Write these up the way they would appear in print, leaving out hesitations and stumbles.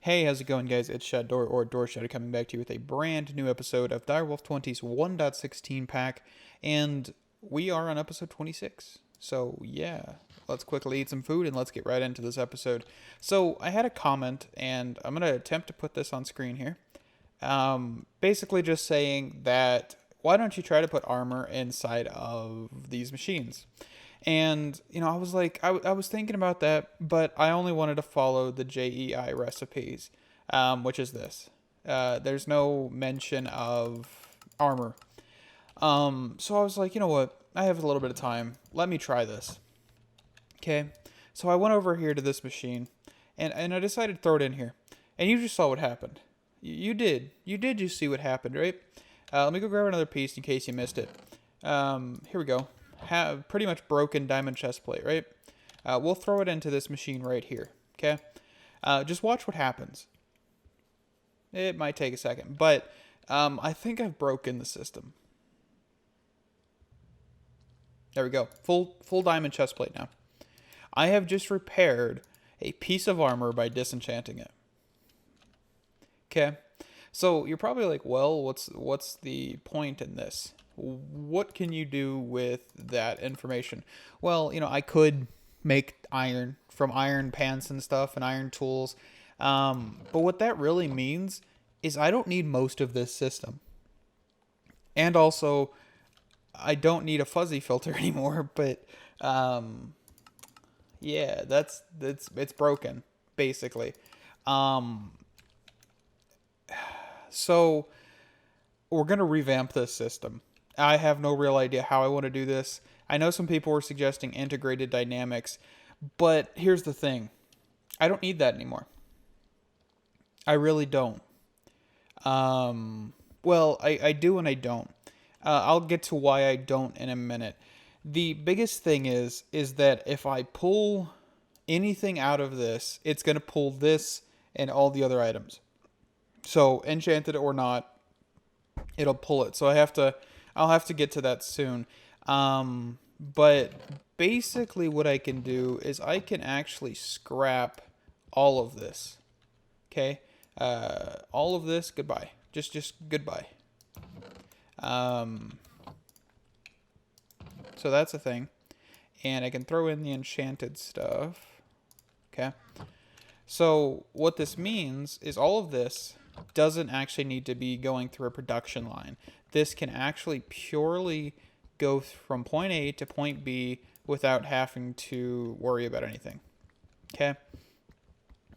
Hey, how's it going, guys? It's Shadow or Door Shadow coming back to you with a brand new episode of Direwolf20's 1.16 pack, and we are on episode 26. So, yeah, let's quickly eat some food and let's get right into this episode. So, I had a comment, and I'm going to attempt to put this on screen here. Basically, just saying that why don't you try to put armor inside of these machines? And, I was like, I was thinking about that, but I only wanted to follow the JEI recipes, which is this. There's no mention of armor. So I was like, you know what? I have a little bit of time. Let me try this. Okay. So I went over here to this machine, and I decided to throw it in here. And you just saw what happened. You did. You did just see what happened, right? Let me go grab another piece in case you missed it. Here we go. Have pretty much broken diamond chest plate, right? We'll throw it into this machine right here, okay? Just watch what happens. It might take a second, but I think I've broken the system. There we go. Full diamond chest plate now. I have just repaired a piece of armor by disenchanting it. Okay? So you're probably like, well, what's the point in this? What can you do with that information? Well, I could make iron from iron pants and stuff and iron tools. But what that really means is I don't need most of this system. And also, I don't need a fuzzy filter anymore, but yeah, it's broken, basically. So we're going to revamp this system. I have no real idea how I want to do this. I know some people were suggesting integrated dynamics, but here's the thing. I don't need that anymore. I really don't. Well, I do and I don't. I'll get to why I don't in a minute. The biggest thing is that if I pull anything out of this, it's going to pull this and all the other items. So, enchanted or not, it'll pull it. So I'll have to get to that soon. But basically what I can do is I can actually scrap all of this. Okay? All of this, goodbye. Just goodbye. So that's a thing. And I can throw in the enchanted stuff. Okay? So what this means is all of this doesn't actually need to be going through a production line. This can actually purely go from point A to point B without having to worry about anything. Okay?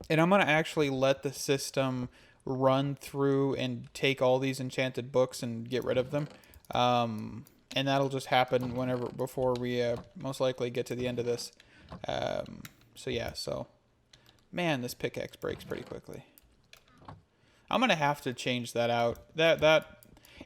And I'm going to actually let the system run through and take all these enchanted books and get rid of them. And that'll just happen before we most likely get to the end of this. So yeah, man, this pickaxe breaks pretty quickly. I'm going to have to change that out.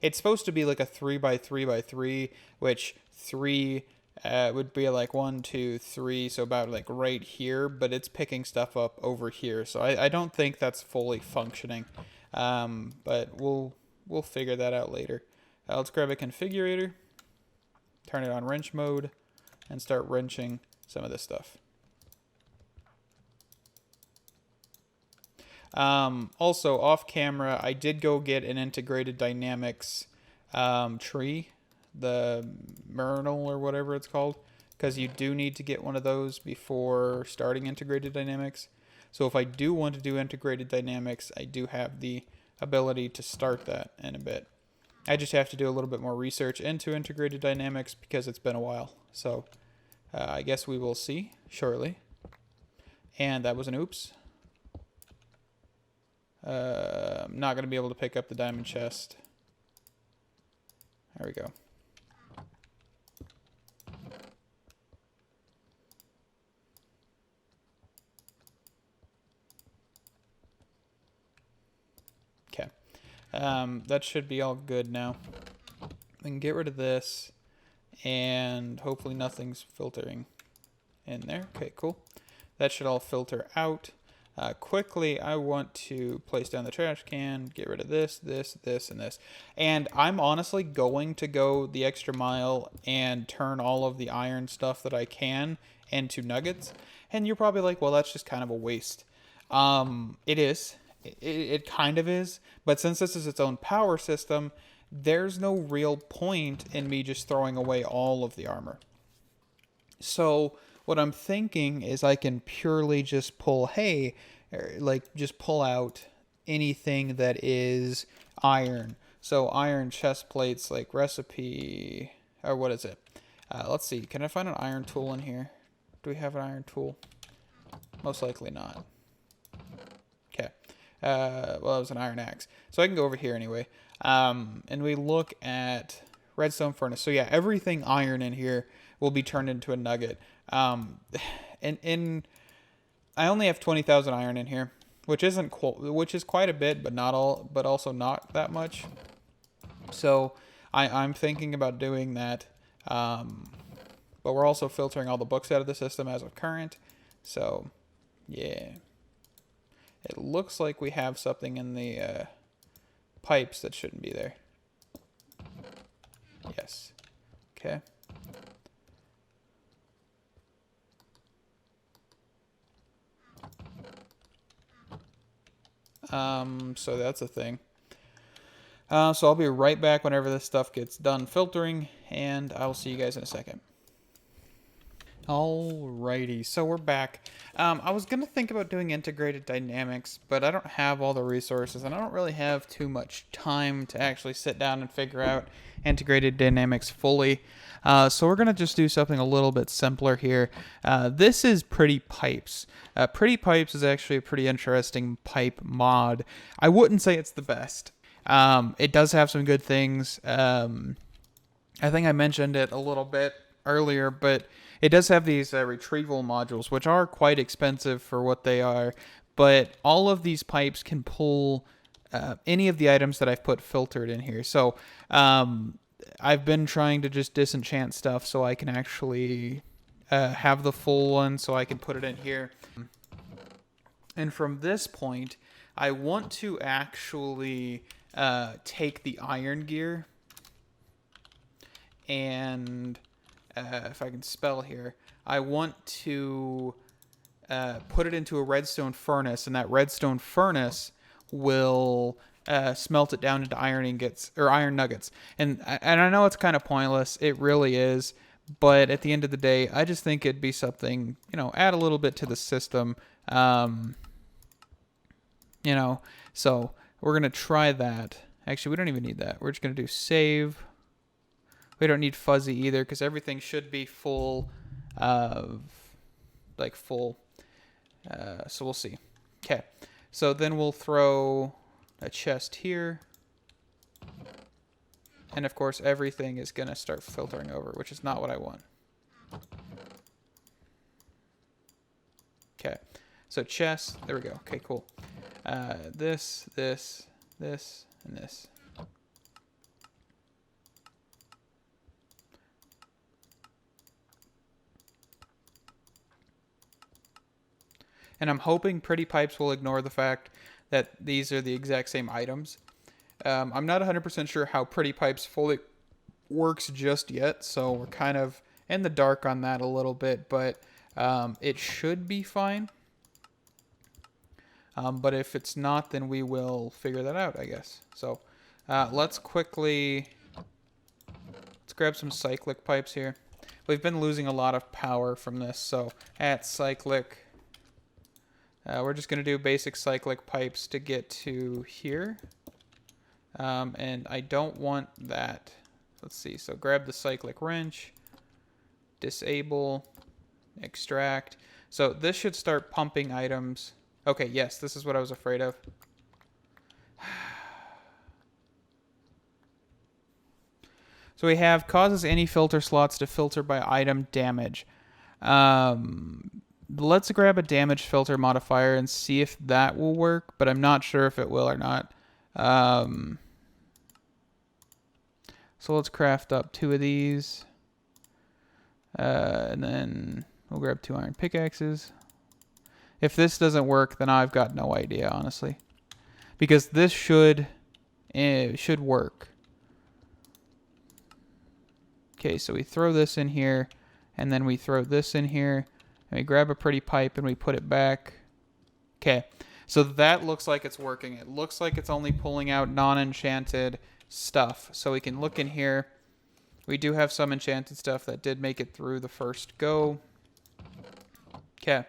It's supposed to be like a 3x3x3, which 3 would be like 1, 2, 3, so about like right here, but it's picking stuff up over here. So I don't think that's fully functioning. But we'll figure that out later. Let's grab a configurator, turn it on wrench mode, and start wrenching some of this stuff. Also, off camera, I did go get an integrated dynamics tree, the Myrtle or whatever it's called, because you do need to get one of those before starting integrated dynamics. So if I do want to do integrated dynamics, I do have the ability to start that in a bit. I just have to do a little bit more research into integrated dynamics because it's been a while. So I guess we will see shortly. And that was an oops. I'm not going to be able to pick up the diamond chest. There we go. Okay. That should be all good now. We can get rid of this, and hopefully nothing's filtering in there. Okay, cool. That should all filter out. Quickly, I want to place down the trash can, get rid of this, this, and this. And I'm honestly going to go the extra mile and turn all of the iron stuff that I can into nuggets. And you're probably like, well, that's just kind of a waste. It is. it kind of is, but since this is its own power system, there's no real point in me just throwing away all of the armor. So what I'm thinking is I can purely just pull, hey, like just pull out anything that is iron. So iron chest plates, like recipe, or what is it? Let's see, can I find an iron tool in here? Do we have an iron tool? Most likely not. Okay. Well, it was an iron axe. So I can go over here anyway. And we look at Redstone Furnace. So yeah, everything iron in here will be turned into a nugget. And I only have 20,000 iron in here, which is quite a bit, but not all, but also not that much. So I'm thinking about doing that. But we're also filtering all the books out of the system as of current. So yeah, it looks like we have something in the pipes that shouldn't be there. Yes. Okay. So that's a thing. So I'll be right back whenever this stuff gets done filtering, and I will see you guys in a second. Alrighty, so we're back. I was going to think about doing integrated dynamics, but I don't have all the resources, and I don't really have too much time to actually sit down and figure out integrated dynamics fully. So we're going to just do something a little bit simpler here. This is Pretty Pipes. Pretty Pipes is actually a pretty interesting pipe mod. I wouldn't say it's the best. It does have some good things. I think I mentioned it a little bit earlier, but it does have these retrieval modules, which are quite expensive for what they are. But all of these pipes can pull any of the items that I've put filtered in here. So I've been trying to just disenchant stuff so I can actually have the full one, so I can put it in here. And from this point, I want to actually take the iron gear and if I can spell here, I want to put it into a redstone furnace, and that redstone furnace will smelt it down into iron ingots or iron nuggets. And I know it's kind of pointless, it really is, but at the end of the day, I just think it'd be something, you know, add a little bit to the system, you know. So we're gonna try that. Actually, we don't even need that. We're just gonna do save. We don't need fuzzy either because everything should be full like full. So we'll see. Okay. So then we'll throw a chest here. And of course, everything is going to start filtering over, which is not what I want. Okay. So chest. There we go. Okay, cool. This, and this. And I'm hoping Pretty Pipes will ignore the fact that these are the exact same items. I'm not 100% sure how Pretty Pipes fully works just yet, so we're kind of in the dark on that a little bit, but it should be fine. But if it's not, then we will figure that out, I guess. So let's grab some Cyclic Pipes here. We've been losing a lot of power from this, so at Cyclic... we're just going to do basic cyclic pipes to get to here. And I don't want that. Let's see. So grab the cyclic wrench, disable, extract. So this should start pumping items. Okay, yes, this is what I was afraid of. So we have causes any filter slots to filter by item damage. Let's grab a damage filter modifier and see if that will work, but I'm not sure if it will or not. So let's craft up 2 of these. And then we'll grab 2 iron pickaxes. If this doesn't work, then I've got no idea, honestly. Because this should work. Okay, so we throw this in here, and then we throw this in here. And we grab a Pretty Pipe and we put it back. Okay, So that looks like it's working. It looks like it's only pulling out non-enchanted stuff. So we can look in here. We do have some enchanted stuff that did make it through the first go. Okay.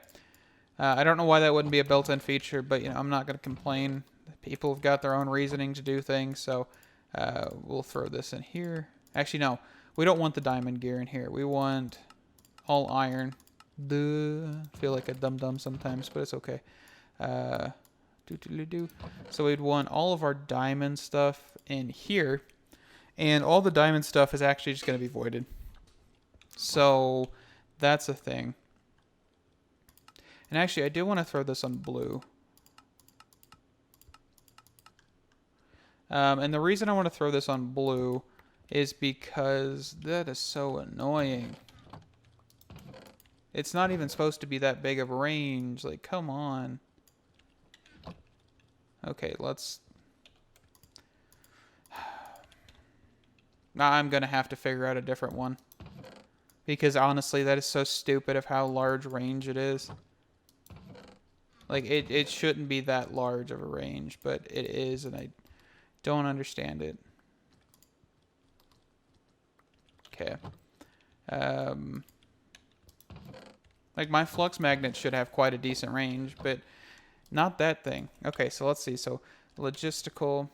I don't know why that wouldn't be a built-in feature, but I'm not going to complain. People have got their own reasoning to do things, so we'll throw this in here. Actually, no. We don't want the diamond gear in here. We want all iron. Duh. Feel like a dum-dum sometimes, but it's okay. So we'd want all of our diamond stuff in here. And all the diamond stuff is actually just going to be voided. So that's a thing. And actually, I do want to throw this on blue. And the reason I want to throw this on blue is because that is so annoying. It's not even supposed to be that big of a range. Like, come on. Okay, let's... Now I'm going to have to figure out a different one. Because honestly, that is so stupid of how large range it is. Like, it shouldn't be that large of a range, but it is, and I don't understand it. Okay. Like, my flux magnet should have quite a decent range, but not that thing. Okay, so let's see. So, logistical.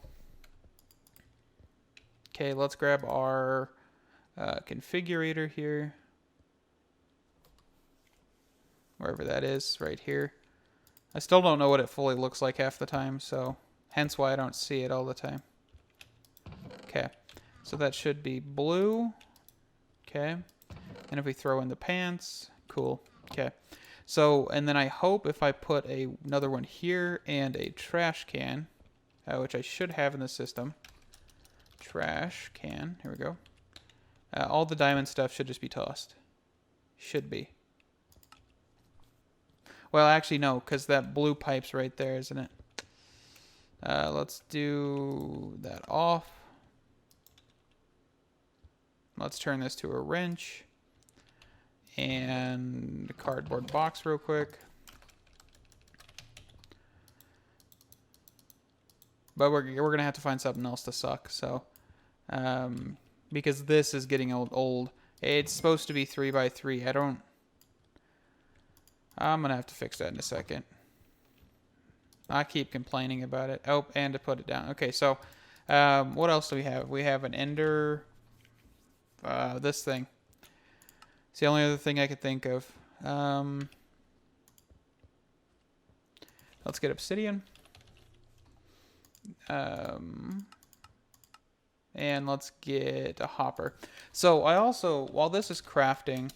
Okay, let's grab our configurator here. Wherever that is, right here. I still don't know what it fully looks like half the time, so hence why I don't see it all the time. Okay, so that should be blue. Okay, and if we throw in the pants, cool. Okay, so, and then I hope if I put another one here and a trash can, which I should have in the system. Trash can, here we go. All the diamond stuff should just be tossed. Should be. Well, actually, no, because that blue pipe's right there, isn't it? Let's do that off. Let's turn this to a wrench. And a cardboard box real quick. But we're going to have to find something else to suck, so... because this is getting old. It's supposed to be 3x3. I'm going to have to fix that in a second. I keep complaining about it. Oh, and to put it down. Okay, so what else do we have? We have an ender. This thing. It's the only other thing I could think of. Let's get obsidian. And let's get a hopper. So I also, while this is crafting,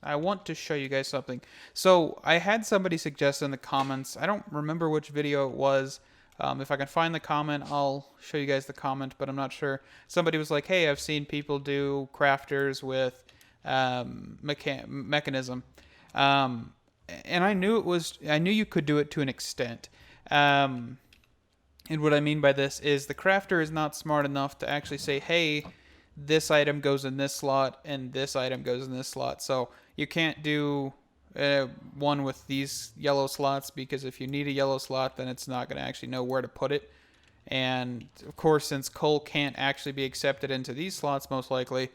I want to show you guys something. So I had somebody suggest in the comments, I don't remember which video it was. If I can find the comment, I'll show you guys the comment, but I'm not sure. Somebody was like, hey, I've seen people do crafters with mechanism. And I knew you could do it to an extent. And what I mean by this is the crafter is not smart enough to actually say, hey, this item goes in this slot and this item goes in this slot. So you can't do one with these yellow slots, because if you need a yellow slot, then it's not going to actually know where to put it. And of course, since coal can't actually be accepted into these slots, most likely,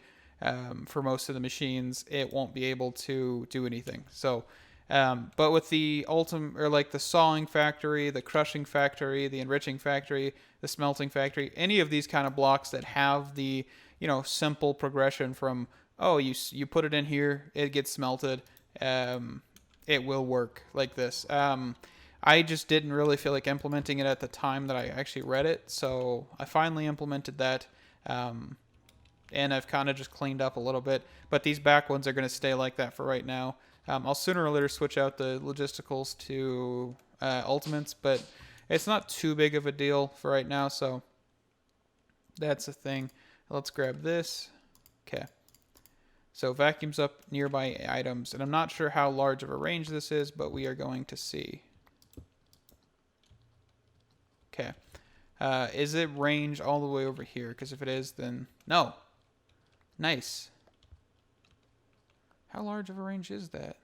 for most of the machines, it won't be able to do anything. So, but with the ultimate, or like the sawing factory, the crushing factory, the enriching factory, the smelting factory, any of these kind of blocks that have the, simple progression from, oh, you put it in here, it gets smelted, it will work like this. I just didn't really feel like implementing it at the time that I actually read it, so I finally implemented that, and I've kind of just cleaned up a little bit, but these back ones are going to stay like that for right now. I'll sooner or later switch out the logisticals to ultimates, but it's not too big of a deal for right now, so that's the thing. Let's grab this. Okay. So vacuums up nearby items, and I'm not sure how large of a range this is, but we are going to see. Okay. Is it range all the way over here? Because if it is, then no. Nice. How large of a range is that?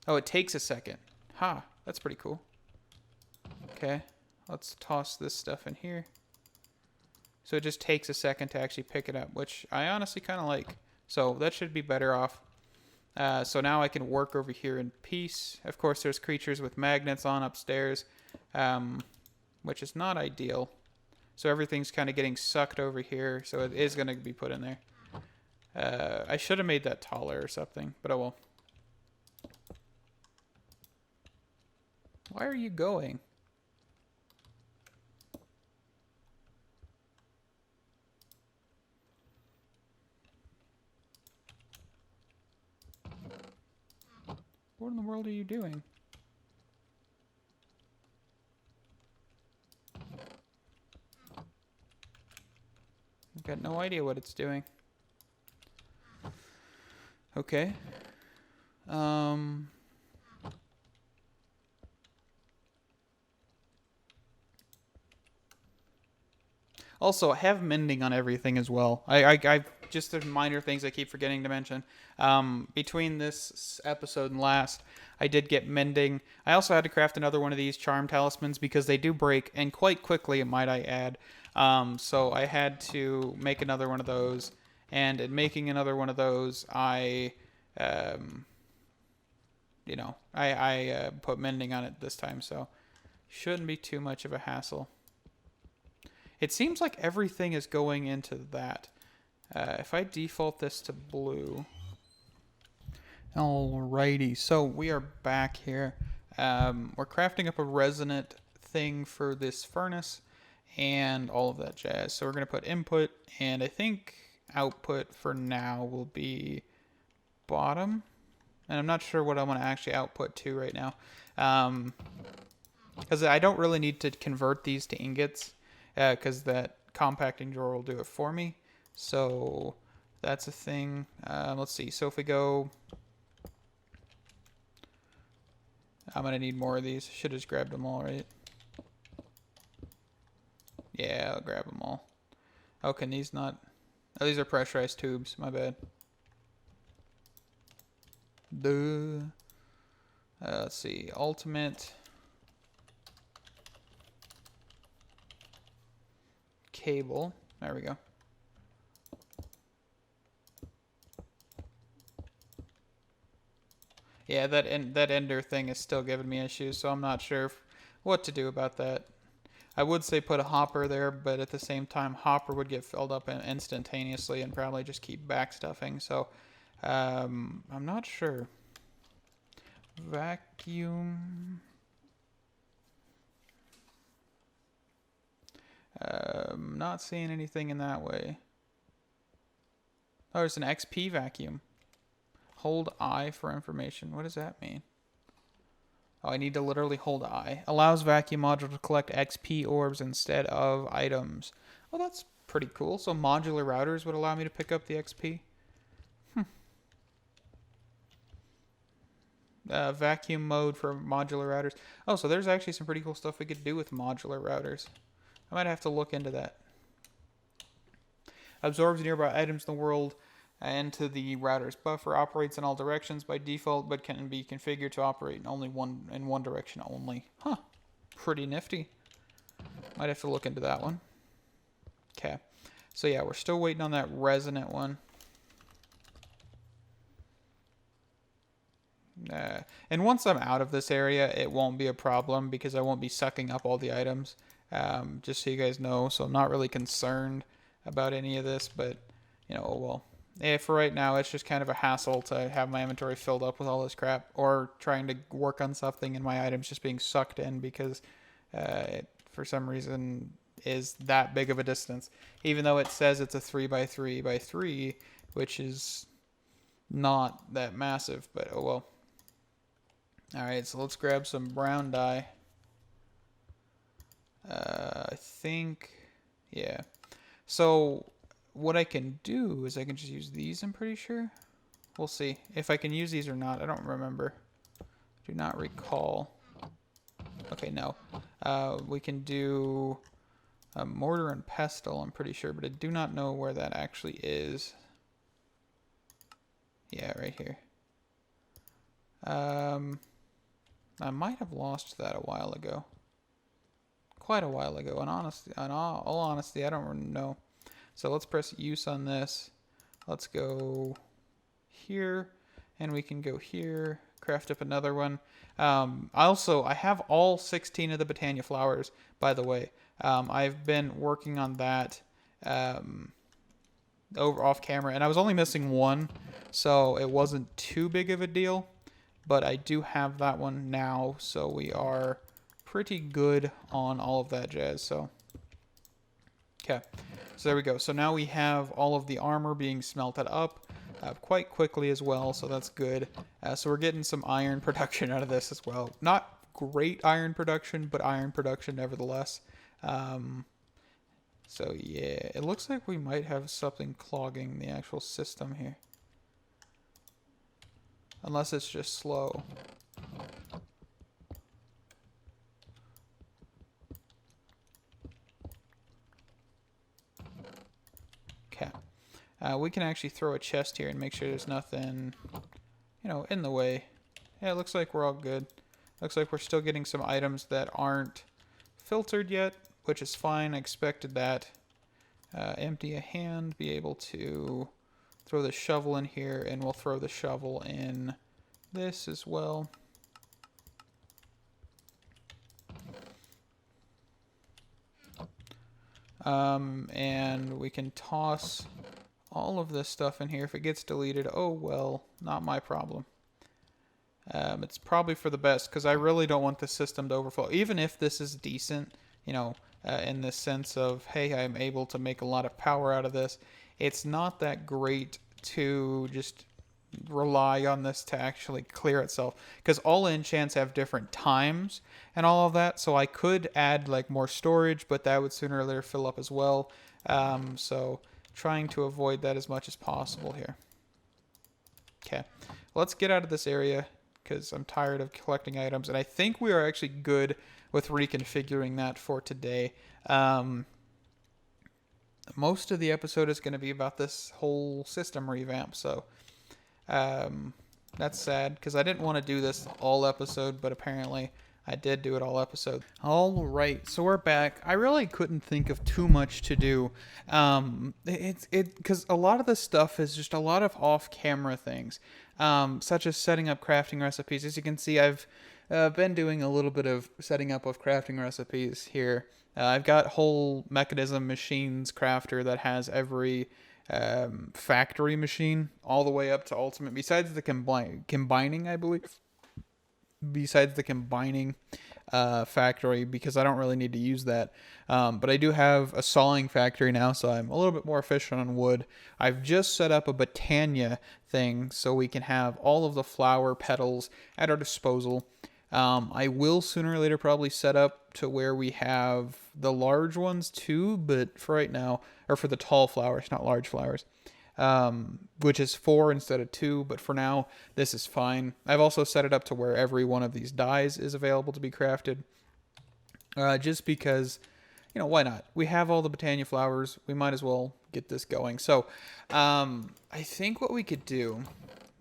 Oh, it takes a second. Ha, that's pretty cool. Okay, let's toss this stuff in here. So it just takes a second to actually pick it up, which I honestly kind of like. So that should be better off. So now I can work over here in peace. Of course, there's creatures with magnets on upstairs, which is not ideal. So everything's kind of getting sucked over here, so it is going to be put in there. I should have made that taller or something, but oh well. Why are you going? What in the world are you doing? I've got no idea what it's doing. Okay. Also, I have mending on everything as well. I just the minor things I keep forgetting to mention. Between this episode and last, I did get mending. I also had to craft another one of these charm talismans because they do break, and quite quickly, might I add. So I had to make another one of those, and in making another one of those, I put mending on it this time, so shouldn't be too much of a hassle. It seems like everything is going into that. If I default this to blue. Alrighty, so we are back here. We're crafting up a resonant thing for this furnace and all of that jazz. So we're going to put input, and I think output for now will be bottom. And I'm not sure what I want to actually output to right now. Because I don't really need to convert these to ingots. Because that compacting drawer will do it for me. So that's a thing. Let's see. So if we go... I'm going to need more of these. Should have just grabbed them all, right? Yeah, I'll grab them all. Oh, can these not... Oh, these are pressurized tubes. My bad. Duh. Let's see. Ultimate... cable. There we go. Yeah, that ender thing is still giving me issues, so I'm not sure what to do about that. I would say put a hopper there, but at the same time, hopper would get filled up instantaneously and probably just keep backstuffing. So I'm not sure. Vacuum. Not seeing anything in that way. Oh, there's an XP vacuum. Hold I for information. What does that mean? Oh, I need to literally hold I. Allows vacuum module to collect XP orbs instead of items. Oh, that's pretty cool. So modular routers would allow me to pick up the XP. Vacuum mode for modular routers. Oh, so there's actually some pretty cool stuff we could do with modular routers. I might have to look into that. Absorbs nearby items in the world into the router's buffer. Operates in all directions by default, but can be configured to operate in one direction only. Huh. Pretty nifty. Might have to look into that one. Okay. So yeah, we're still waiting on that resonant one. And once I'm out of this area, it won't be a problem because I won't be sucking up all the items. Just so you guys know, so I'm not really concerned about any of this, but, you know, oh well. Yeah, for right now, it's just kind of a hassle to have my inventory filled up with all this crap, or trying to work on something and my items just being sucked in because it, for some reason, is that big of a distance. Even though it says it's a 3x3x3, which is not that massive, but oh well. Alright, so let's grab some brown dye. I think, yeah. So what I can do is I can just use these, I'm pretty sure. We'll see if I can use these or not. I don't remember. Do not recall. Okay, no. We can do a Mortar and Pestle, I'm pretty sure, but I do not know where that actually is. Yeah, right here. I might have lost that a while ago. Quite a while ago. In all honesty, I don't really know. So let's press use on this. Let's go here, and we can go here, craft up another one. I have all 16 of the Botania flowers, by the way. I've been working on that over off camera, and I was only missing one, so it wasn't too big of a deal, but I do have that one now, so we are pretty good on all of that jazz. So okay, so there we go. So now we have all of the armor being smelted up quite quickly as well, so that's good. So we're getting some iron production out of this as well. Not great iron production, but iron production nevertheless. So yeah, it looks like we might have something clogging the actual system here. Unless it's just slow. Okay. We can actually throw a chest here and make sure there's nothing, in the way. Yeah, it looks like we're all good. Looks like we're still getting some items that aren't filtered yet, which is fine. I expected that. Empty a hand, be able to throw the shovel in here, and we'll throw the shovel in this as well. And we can toss all of this stuff in here. If it gets deleted, oh well, not my problem. It's probably for the best, because I really don't want the system to overflow. Even if this is decent, in the sense of, hey, I'm able to make a lot of power out of this, it's not that great to just rely on this to actually clear itself, because all enchants have different times and all of that. So I could add like more storage, but that would sooner or later fill up as well. So trying to avoid that as much as possible here. Okay, let's get out of this area, because I'm tired of collecting items, and I think we are actually good with reconfiguring that for today. Most of the episode is going to be about this whole system revamp, so that's sad, because I didn't want to do this all episode, but apparently I did do it all episode. All right, so we're back. I really couldn't think of too much to do. Because a lot of this stuff is just a lot of off-camera things, such as setting up crafting recipes. As you can see, I've been doing a little bit of setting up of crafting recipes here. I've got whole mechanism machines crafter that has every factory machine all the way up to ultimate, besides the combining, I believe. Besides the combining factory, because I don't really need to use that. But I do have a sawing factory now, so I'm a little bit more efficient on wood. I've just set up a Botania thing so we can have all of the flower petals at our disposal. I will sooner or later probably set up to where we have the large ones too, but for right now, or for the tall flowers, not large flowers, which is 4 instead of 2, but for now, this is fine. I've also set it up to where every one of these dyes is available to be crafted, just because, why not? We have all the Botania flowers, we might as well get this going. So, I think what we could do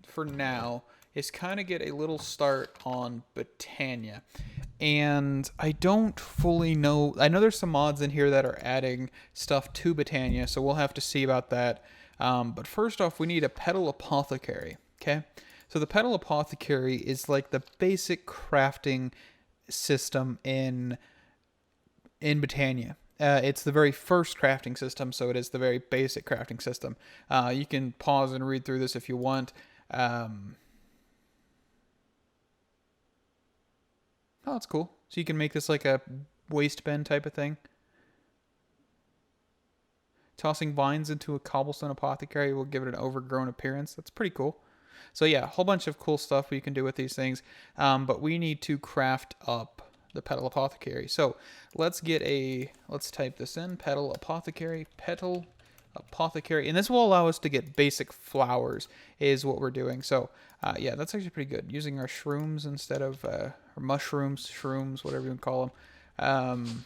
for now is kind of get a little start on Botania. And I don't fully know, I know there's some mods in here that are adding stuff to Botania, so we'll have to see about that. But first off, we need a Petal Apothecary, okay? So the Petal Apothecary is like the basic crafting system in Botania. It's the very first crafting system, so it is the very basic crafting system. You can pause and read through this if you want. Oh, that's cool. So you can make this like a waste bin type of thing. Tossing vines into a cobblestone apothecary will give it an overgrown appearance. That's pretty cool. So yeah, a whole bunch of cool stuff we can do with these things. But we need to craft up the Petal Apothecary. So let's type this in. Petal Apothecary. And this will allow us to get basic flowers is what we're doing. So yeah, that's actually pretty good. Using our shrooms instead of or mushrooms, shrooms, whatever you would call them. And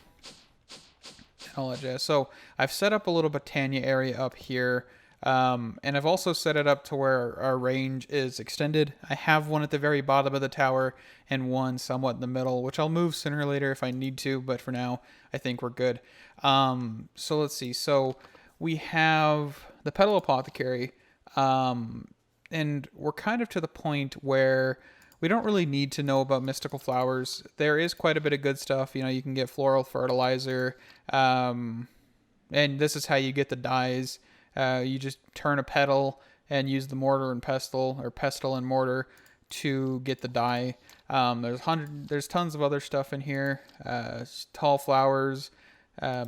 all that jazz. So I've set up a little Botania area up here. And I've also set it up to where our range is extended. I have one at the very bottom of the tower and one somewhat in the middle, which I'll move sooner or later if I need to, but for now, I think we're good. So let's see. So we have the Petal Apothecary, and we're kind of to the point where we don't really need to know about mystical flowers. There is quite a bit of good stuff. You know, you can get floral fertilizer, and this is how you get the dyes. You just turn a petal and use the mortar and pestle, or pestle and mortar, to get the dye. There's tons of other stuff in here, tall flowers,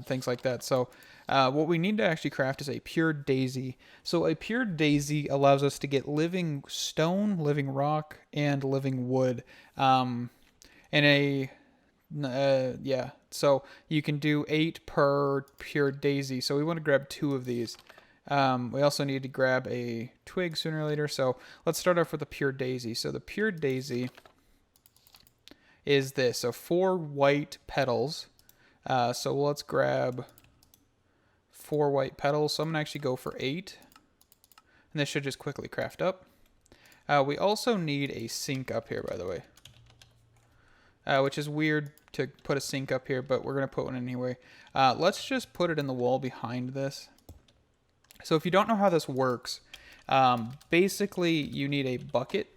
things like that. So what we need to actually craft is a pure daisy. So a pure daisy allows us to get living stone, living rock, and living wood. Yeah. So you can do 8 per pure daisy. So we want to grab 2 of these. We also need to grab a twig sooner or later. So let's start off with a pure daisy. So the pure daisy is this. So 4 white petals. So let's grab 4 white petals. So I'm going to actually go for 8. And this should just quickly craft up. We also need a sink up here, by the way. Which is weird to put a sink up here, but we're going to put one in anyway. Let's just put it in the wall behind this. So if you don't know how this works, basically you need a bucket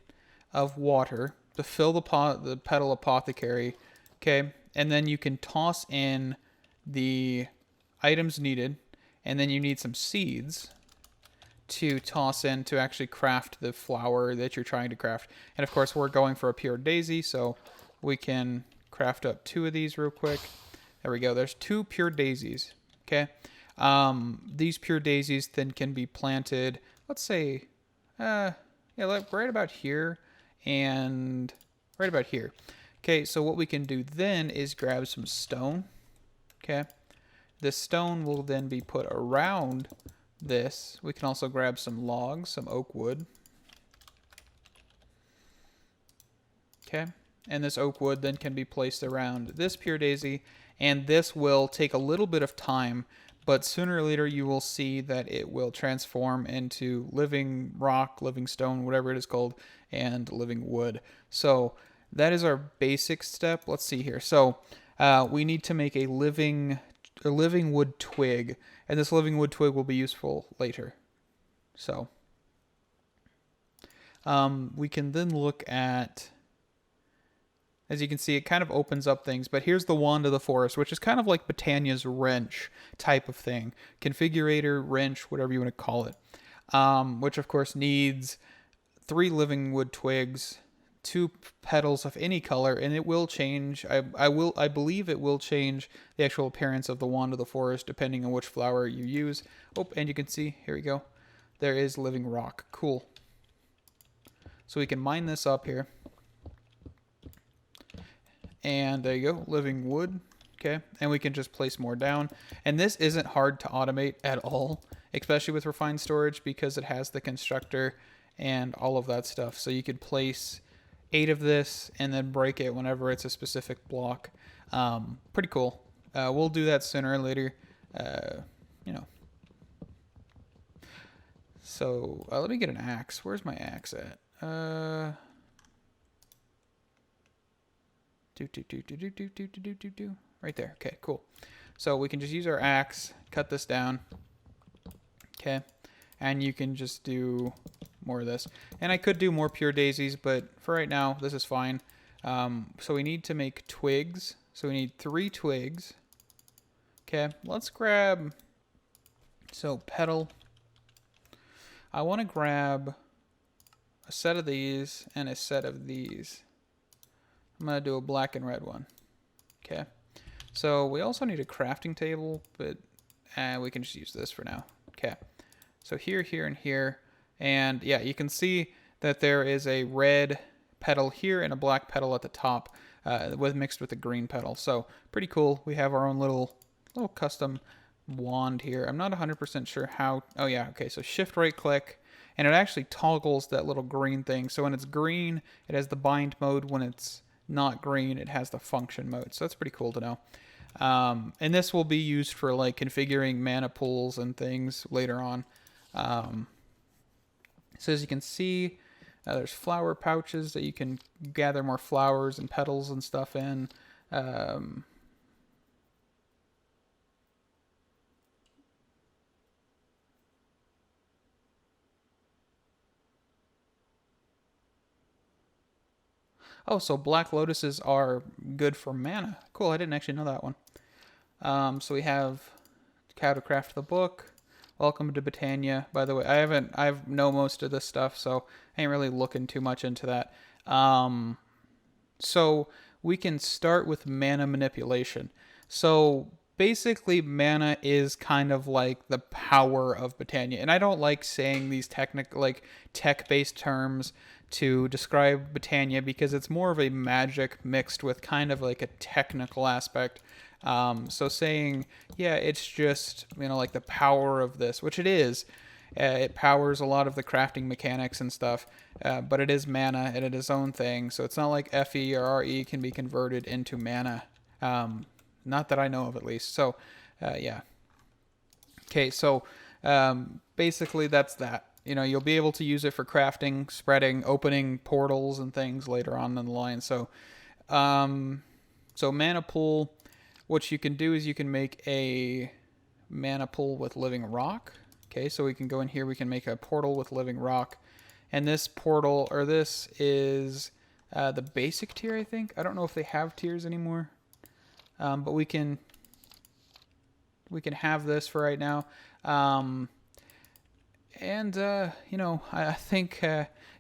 of water to fill the Petal Apothecary, okay? And then you can toss in the items needed, and then you need some seeds to toss in to actually craft the flower that you're trying to craft. And of course, we're going for a pure daisy, so we can craft up 2 of these real quick. There we go. There's 2 pure daisies, okay? These pure daisies then can be planted, let's say, yeah, like right about here and right about here. Okay, so what we can do then is grab some stone, okay? This stone will then be put around this. We can also grab some logs, some oak wood. Okay, and this oak wood then can be placed around this pure daisy, and this will take a little bit of time, but sooner or later you will see that it will transform into living rock, living stone, whatever it is called, and living wood. So that is our basic step. Let's see here. So we need to make a living wood twig, and this living wood twig will be useful later. So we can then look at, as you can see, it kind of opens up things, but here's the wand of the forest, which is kind of like Botania's wrench type of thing. Configurator, wrench, whatever you want to call it. Which of course needs 3 living wood twigs, 2 petals of any color, and it will change. I believe it will change the actual appearance of the wand of the forest depending on which flower you use. Oh, and you can see, here we go. There is living rock. Cool. So we can mine this up here. And there you go, living wood. Okay, and we can just place more down. And this isn't hard to automate at all, especially with refined storage, because it has the constructor and all of that stuff. So you could place 8 of this and then break it whenever it's a specific block. Pretty cool. We'll do that sooner or later, you know. So let me get an axe. Where's my axe at? Right there. Okay, cool. So we can just use our axe, cut this down. Okay, and you can just do more of this. And I could do more pure daisies, but for right now, this is fine. So we need to make twigs. So we need 3 twigs. Okay, let's grab, so petal. I want to grab a set of these and a set of these. I'm going to do a black and red one. Okay. So we also need a crafting table, but we can just use this for now. Okay. So here, here, and here. And yeah, you can see that there is a red petal here and a black petal at the top mixed with a green petal. So pretty cool. We have our own little custom wand here. I'm not 100% sure how. Oh yeah. Okay. So shift right click. And it actually toggles that little green thing. So when it's green, it has the bind mode. When it's not green, it has the function mode. So that's pretty cool to know. And this will be used for like configuring mana pools and things later on. So as you can see, there's flower pouches that you can gather more flowers and petals and stuff in. Oh, so black lotuses are good for mana. Cool, I didn't actually know that one. So we have how to craft the book. Welcome to Botania. By the way, I know most of this stuff, so I ain't really looking too much into that. So we can start with mana manipulation. So basically, mana is kind of like the power of Botania, and I don't like saying these tech-based terms to describe Botania because it's more of a magic mixed with kind of like a technical aspect. So saying, yeah, it's just, like the power of this, which it is. It powers a lot of the crafting mechanics and stuff, but it is mana and it is its own thing. So it's not like Fe or Re can be converted into mana. Not that I know of, at least. So, yeah. Okay, so basically that's that. You'll be able to use it for crafting, spreading, opening portals and things later on in the line. So, mana pool. What you can do is you can make a mana pool with living rock. Okay, so we can go in here. We can make a portal with living rock, and this portal, or this is the basic tier, I think. I don't know if they have tiers anymore, but we can have this for right now. I think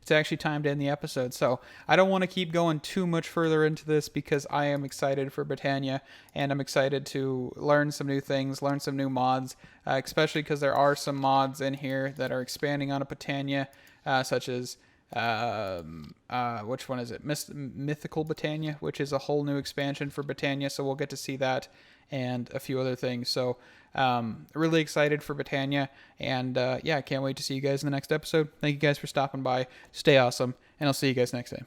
it's actually time to end the episode. So I don't want to keep going too much further into this because I am excited for Botania, and I'm excited to learn some new things, learn some new mods, especially because there are some mods in here that are expanding on a Botania, such as which one is it? Mythical Botania, which is a whole new expansion for Botania. So we'll get to see that and a few other things. So really excited for Botania, and I can't wait to see you guys in the next episode. Thank you guys for stopping by. Stay awesome, and I'll see you guys next time.